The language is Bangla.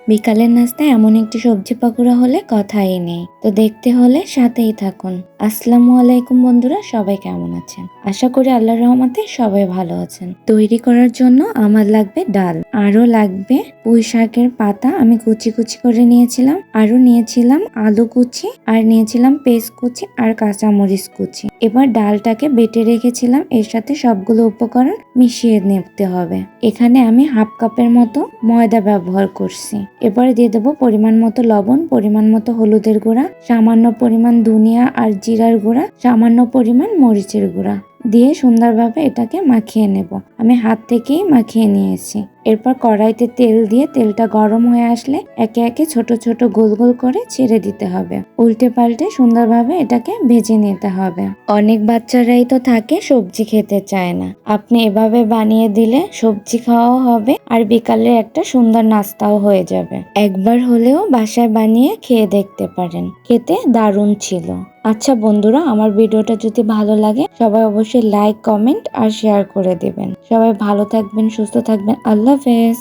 বিকালের নাস্তায় এমন একটি সবজি পাকোড়া হলে কথাই নেই। তো দেখতে হলে সাথেই থাকুন। আসসালামু আলাইকুম বন্ধুরা, সবাই কেমন আছেন? আশা করি আল্লাহর রহমতে সবাই ভালো আছেন। তৈরি করার জন্য আমার লাগবে ডাল, আরো লাগবে পুঁই শাকের পাতা আমি কুচি কুচি করে নিয়েছিলাম, আরো নিয়েছিলাম আলু কুচি, আর নিয়েছিলাম পেঁয়াজ কুচি আর কাঁচামরিচ কুচি। এবার ডালটাকে বেটে রেখেছিলাম, এর সাথে সবগুলো উপকরণ মিশিয়ে নিতে হবে। এখানে আমি হাফ কাপের মতো ময়দা ব্যবহার করছি। এবারে দিয়ে দেবো পরিমাণ মতো লবণ, পরিমাণ মতো হলুদের গুঁড়া, সামান্য পরিমাণ ধনিয়া আর জিরার গুঁড়া, সামান্য পরিমাণ মরিচের গুঁড়া দিয়ে সুন্দরভাবে এটাকে মাখিয়ে নেব। আমি হাত থেকেই মাখিয়ে নিয়েছি। এরপর কড়াইতে তেল দিয়ে তেলটা গরম হয়ে আসলে একে একে ছোট ছোট গোল গোল করে ছেড়ে দিতে হবে। উল্টে পাল্টে সুন্দরভাবে এটাকে ভেজে নিতে হবে। অনেক বাচ্চারাই তো থাকে সবজি খেতে চায় না, আপনি এভাবে বানিয়ে দিলে সবজি খাওয়াও হবে আর বিকালে একটা সুন্দর নাস্তাও হয়ে যাবে। একবার হলেও বাসায় বানিয়ে খেয়ে দেখতে পারেন, খেতে দারুণ ছিল। আচ্ছা বন্ধুরা, আমার ভিডিওটা যদি ভালো লাগে সবাই অবশ্যই লাইক, কমেন্ট আর শেয়ার করে দেবেন। সবাই ভালো থাকবেন, সুস্থ থাকবেন। আল্লাহ হাফেজ।